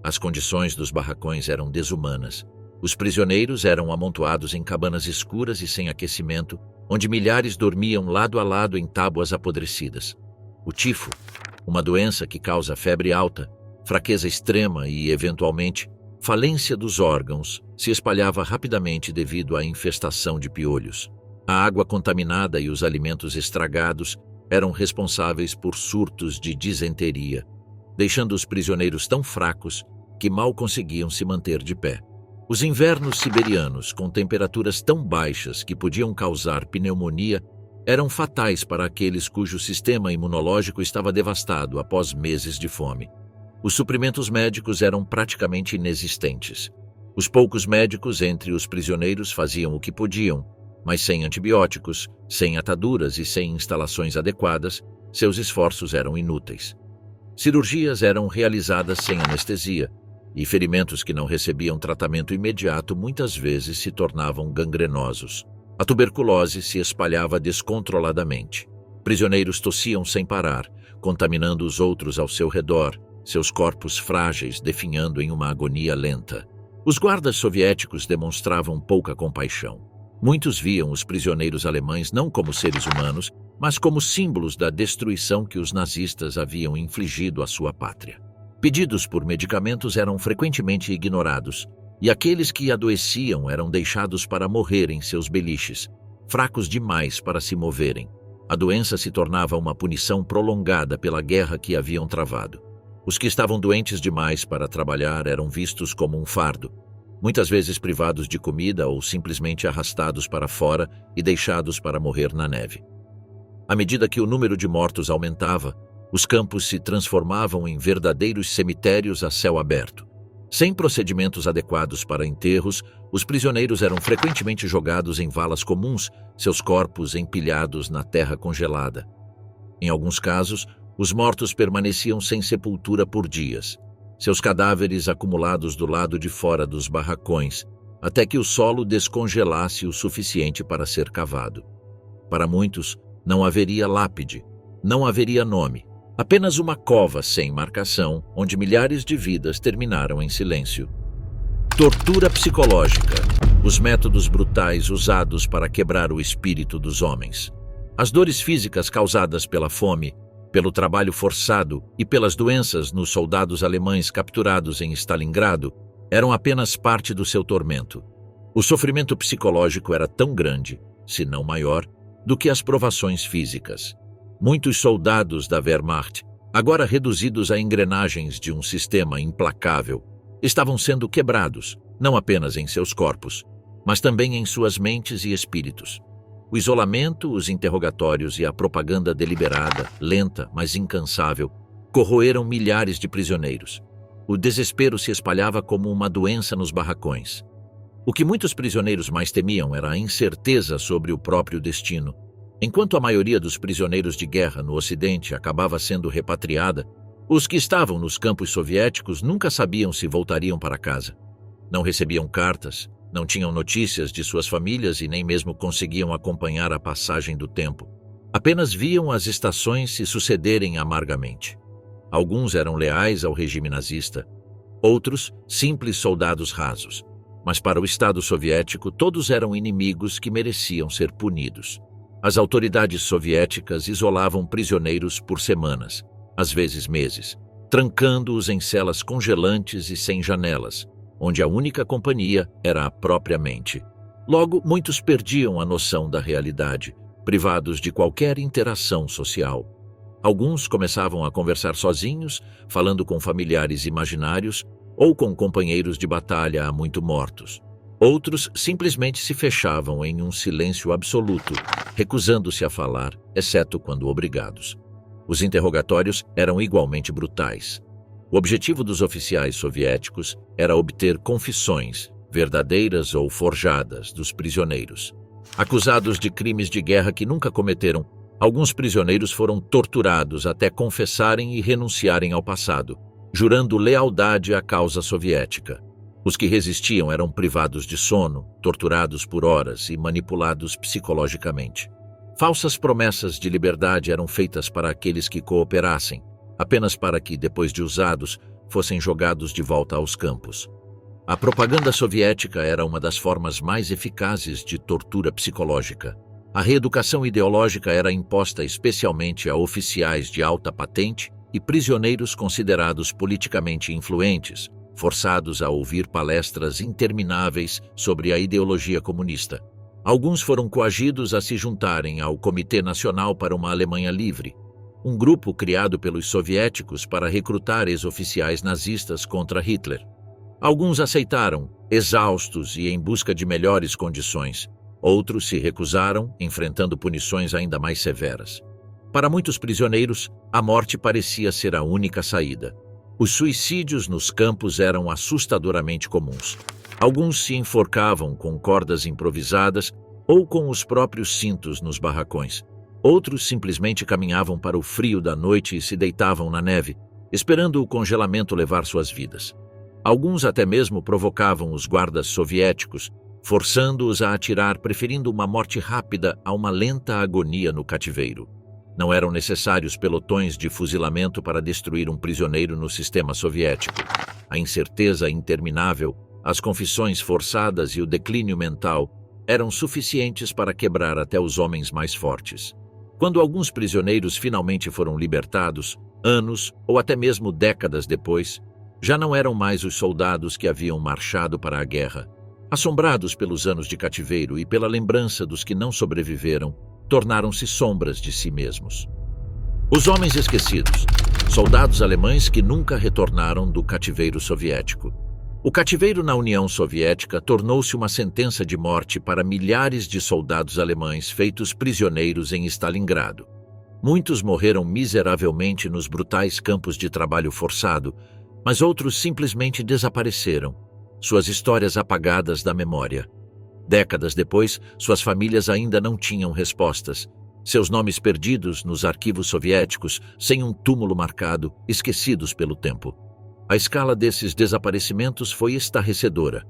As condições dos barracões eram desumanas. Os prisioneiros eram amontoados em cabanas escuras e sem aquecimento, onde milhares dormiam lado a lado em tábuas apodrecidas. O tifo, uma doença que causa febre alta, fraqueza extrema e, eventualmente, falência dos órgãos, se espalhava rapidamente devido à infestação de piolhos. A água contaminada e os alimentos estragados eram responsáveis por surtos de disenteria, deixando os prisioneiros tão fracos que mal conseguiam se manter de pé. Os invernos siberianos, com temperaturas tão baixas que podiam causar pneumonia, eram fatais para aqueles cujo sistema imunológico estava devastado após meses de fome. Os suprimentos médicos eram praticamente inexistentes. Os poucos médicos entre os prisioneiros faziam o que podiam, mas sem antibióticos, sem ataduras e sem instalações adequadas, seus esforços eram inúteis. Cirurgias eram realizadas sem anestesia, e ferimentos que não recebiam tratamento imediato muitas vezes se tornavam gangrenosos. A tuberculose se espalhava descontroladamente. Prisioneiros tossiam sem parar, contaminando os outros ao seu redor, seus corpos frágeis definhando em uma agonia lenta. Os guardas soviéticos demonstravam pouca compaixão. Muitos viam os prisioneiros alemães não como seres humanos, mas como símbolos da destruição que os nazistas haviam infligido à sua pátria. Pedidos por medicamentos eram frequentemente ignorados, e aqueles que adoeciam eram deixados para morrer em seus beliches, fracos demais para se moverem. A doença se tornava uma punição prolongada pela guerra que haviam travado. Os que estavam doentes demais para trabalhar eram vistos como um fardo, muitas vezes privados de comida ou simplesmente arrastados para fora e deixados para morrer na neve. À medida que o número de mortos aumentava, os campos se transformavam em verdadeiros cemitérios a céu aberto. Sem procedimentos adequados para enterros, os prisioneiros eram frequentemente jogados em valas comuns, seus corpos empilhados na terra congelada. Em alguns casos, os mortos permaneciam sem sepultura por dias, seus cadáveres acumulados do lado de fora dos barracões, até que o solo descongelasse o suficiente para ser cavado. Para muitos, não haveria lápide, não haveria nome, apenas uma cova sem marcação, onde milhares de vidas terminaram em silêncio. Tortura psicológica, os métodos brutais usados para quebrar o espírito dos homens. As dores físicas causadas pela fome, pelo trabalho forçado e pelas doenças nos soldados alemães capturados em Stalingrado eram apenas parte do seu tormento. O sofrimento psicológico era tão grande, se não maior, do que as provações físicas. Muitos soldados da Wehrmacht, agora reduzidos a engrenagens de um sistema implacável, estavam sendo quebrados, não apenas em seus corpos, mas também em suas mentes e espíritos. O isolamento, os interrogatórios e a propaganda deliberada, lenta, mas incansável, corroeram milhares de prisioneiros. O desespero se espalhava como uma doença nos barracões. O que muitos prisioneiros mais temiam era a incerteza sobre o próprio destino. Enquanto a maioria dos prisioneiros de guerra no Ocidente acabava sendo repatriada, os que estavam nos campos soviéticos nunca sabiam se voltariam para casa. Não recebiam cartas, não tinham notícias de suas famílias e nem mesmo conseguiam acompanhar a passagem do tempo. Apenas viam as estações se sucederem amargamente. Alguns eram leais ao regime nazista, outros simples soldados rasos. Mas para o Estado soviético todos eram inimigos que mereciam ser punidos. As autoridades soviéticas isolavam prisioneiros por semanas, às vezes meses, trancando-os em celas congelantes e sem janelas, onde a única companhia era a própria mente. Logo, muitos perdiam a noção da realidade, privados de qualquer interação social. Alguns começavam a conversar sozinhos, falando com familiares imaginários ou com companheiros de batalha há muito mortos. Outros simplesmente se fechavam em um silêncio absoluto, recusando-se a falar, exceto quando obrigados. Os interrogatórios eram igualmente brutais. O objetivo dos oficiais soviéticos era obter confissões, verdadeiras ou forjadas, dos prisioneiros. Acusados de crimes de guerra que nunca cometeram, alguns prisioneiros foram torturados até confessarem e renunciarem ao passado, jurando lealdade à causa soviética. Os que resistiam eram privados de sono, torturados por horas e manipulados psicologicamente. Falsas promessas de liberdade eram feitas para aqueles que cooperassem, apenas para que, depois de usados, fossem jogados de volta aos campos. A propaganda soviética era uma das formas mais eficazes de tortura psicológica. A reeducação ideológica era imposta especialmente a oficiais de alta patente e prisioneiros considerados politicamente influentes, forçados a ouvir palestras intermináveis sobre a ideologia comunista. Alguns foram coagidos a se juntarem ao Comitê Nacional para uma Alemanha Livre, um grupo criado pelos soviéticos para recrutar ex-oficiais nazistas contra Hitler. Alguns aceitaram, exaustos e em busca de melhores condições. Outros se recusaram, enfrentando punições ainda mais severas. Para muitos prisioneiros, a morte parecia ser a única saída. Os suicídios nos campos eram assustadoramente comuns. Alguns se enforcavam com cordas improvisadas ou com os próprios cintos nos barracões. Outros simplesmente caminhavam para o frio da noite e se deitavam na neve, esperando o congelamento levar suas vidas. Alguns até mesmo provocavam os guardas soviéticos, forçando-os a atirar, preferindo uma morte rápida a uma lenta agonia no cativeiro. Não eram necessários pelotões de fuzilamento para destruir um prisioneiro no sistema soviético. A incerteza interminável, as confissões forçadas e o declínio mental eram suficientes para quebrar até os homens mais fortes. Quando alguns prisioneiros finalmente foram libertados, anos ou até mesmo décadas depois, já não eram mais os soldados que haviam marchado para a guerra. Assombrados pelos anos de cativeiro e pela lembrança dos que não sobreviveram, tornaram-se sombras de si mesmos. Os homens esquecidos, soldados alemães que nunca retornaram do cativeiro soviético. O cativeiro na União Soviética tornou-se uma sentença de morte para milhares de soldados alemães feitos prisioneiros em Stalingrado. Muitos morreram miseravelmente nos brutais campos de trabalho forçado, mas outros simplesmente desapareceram, suas histórias apagadas da memória. Décadas depois, suas famílias ainda não tinham respostas. Seus nomes perdidos nos arquivos soviéticos, sem um túmulo marcado, esquecidos pelo tempo. A escala desses desaparecimentos foi estarrecedora.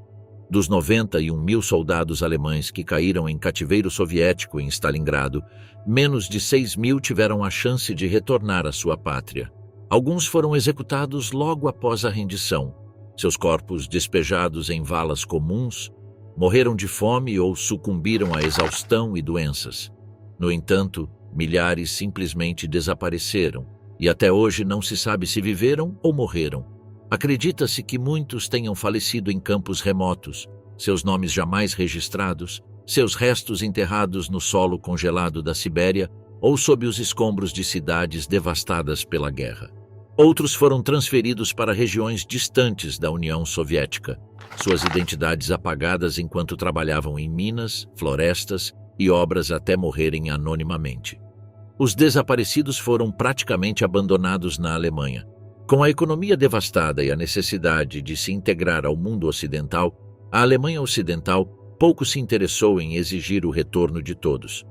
Dos 91.000 soldados alemães que caíram em cativeiro soviético em Stalingrado, menos de 6.000 tiveram a chance de retornar à sua pátria. Alguns foram executados logo após a rendição. Seus corpos despejados em valas comuns, morreram de fome ou sucumbiram à exaustão e doenças. No entanto, milhares simplesmente desapareceram, e até hoje não se sabe se viveram ou morreram. Acredita-se que muitos tenham falecido em campos remotos, seus nomes jamais registrados, seus restos enterrados no solo congelado da Sibéria ou sob os escombros de cidades devastadas pela guerra. Outros foram transferidos para regiões distantes da União Soviética, suas identidades apagadas enquanto trabalhavam em minas, florestas e obras até morrerem anonimamente. Os desaparecidos foram praticamente abandonados na Alemanha. Com a economia devastada e a necessidade de se integrar ao mundo ocidental, a Alemanha Ocidental pouco se interessou em exigir o retorno de todos.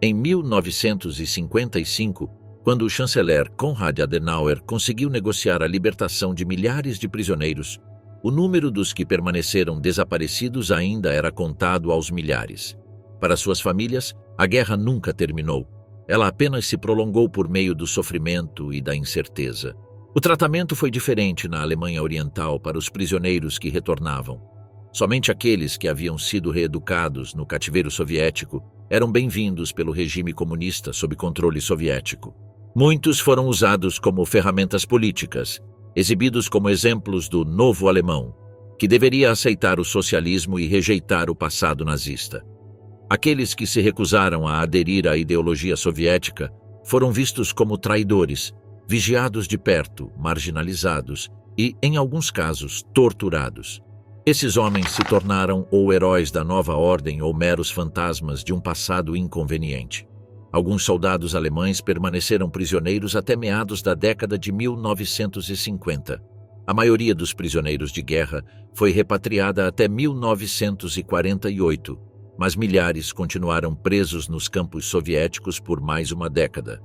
Em 1955, quando o chanceler Konrad Adenauer conseguiu negociar a libertação de milhares de prisioneiros, o número dos que permaneceram desaparecidos ainda era contado aos milhares. Para suas famílias, a guerra nunca terminou. Ela apenas se prolongou por meio do sofrimento e da incerteza. O tratamento foi diferente na Alemanha Oriental para os prisioneiros que retornavam. Somente aqueles que haviam sido reeducados no cativeiro soviético eram bem-vindos pelo regime comunista sob controle soviético. Muitos foram usados como ferramentas políticas, exibidos como exemplos do novo alemão, que deveria aceitar o socialismo e rejeitar o passado nazista. Aqueles que se recusaram a aderir à ideologia soviética foram vistos como traidores, vigiados de perto, marginalizados e, em alguns casos, torturados. Esses homens se tornaram ou heróis da nova ordem ou meros fantasmas de um passado inconveniente. Alguns soldados alemães permaneceram prisioneiros até meados da década de 1950. A maioria dos prisioneiros de guerra foi repatriada até 1948, mas milhares continuaram presos nos campos soviéticos por mais uma década.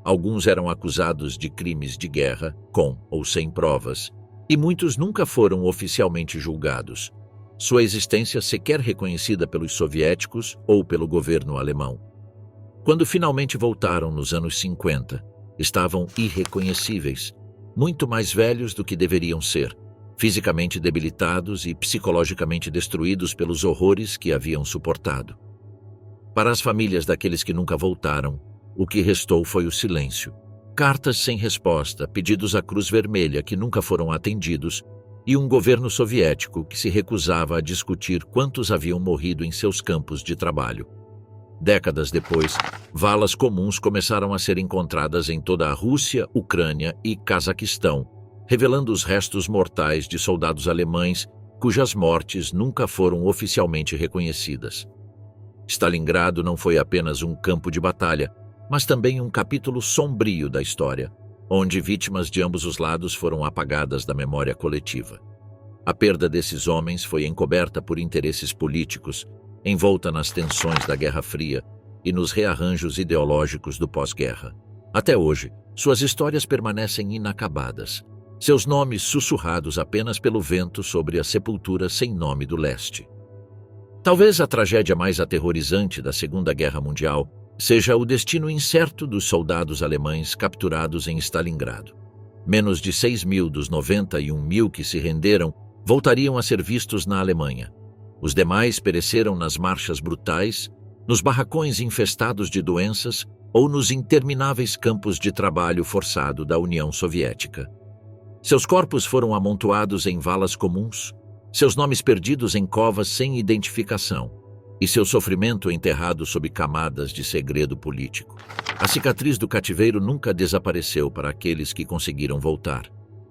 Alguns eram acusados de crimes de guerra, com ou sem provas, e muitos nunca foram oficialmente julgados. Sua existência sequer reconhecida pelos soviéticos ou pelo governo alemão. Quando finalmente voltaram nos anos 50, estavam irreconhecíveis, muito mais velhos do que deveriam ser, fisicamente debilitados e psicologicamente destruídos pelos horrores que haviam suportado. Para as famílias daqueles que nunca voltaram, o que restou foi o silêncio. Cartas sem resposta, pedidos à Cruz Vermelha que nunca foram atendidos e um governo soviético que se recusava a discutir quantos haviam morrido em seus campos de trabalho. Décadas depois, valas comuns começaram a ser encontradas em toda a Rússia, Ucrânia e Cazaquistão, revelando os restos mortais de soldados alemães cujas mortes nunca foram oficialmente reconhecidas. Stalingrado não foi apenas um campo de batalha, mas também um capítulo sombrio da história, onde vítimas de ambos os lados foram apagadas da memória coletiva. A perda desses homens foi encoberta por interesses políticos, envolta nas tensões da Guerra Fria e nos rearranjos ideológicos do pós-guerra. Até hoje, suas histórias permanecem inacabadas, seus nomes sussurrados apenas pelo vento sobre a sepultura sem nome do leste. Talvez a tragédia mais aterrorizante da Segunda Guerra Mundial seja o destino incerto dos soldados alemães capturados em Stalingrado. Menos de 6.000 dos 91.000 que se renderam voltariam a ser vistos na Alemanha. Os demais pereceram nas marchas brutais, nos barracões infestados de doenças ou nos intermináveis campos de trabalho forçado da União Soviética. Seus corpos foram amontoados em valas comuns, seus nomes perdidos em covas sem identificação, e seu sofrimento enterrado sob camadas de segredo político. A cicatriz do cativeiro nunca desapareceu para aqueles que conseguiram voltar.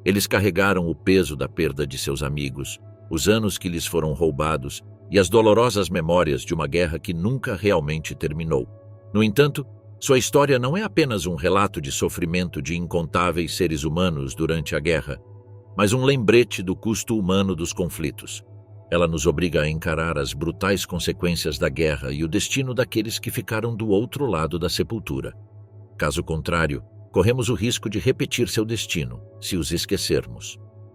Eles carregaram o peso da perda de seus amigos, os anos que lhes foram roubados e as dolorosas memórias de uma guerra que nunca realmente terminou. No entanto, sua história não é apenas um relato de sofrimento de incontáveis seres humanos durante a guerra, mas um lembrete do custo humano dos conflitos. Ela nos obriga a encarar as brutais consequências da guerra e o destino daqueles que ficaram do outro lado da sepultura. Caso contrário, corremos o risco de repetir seu destino, se os esquecermos.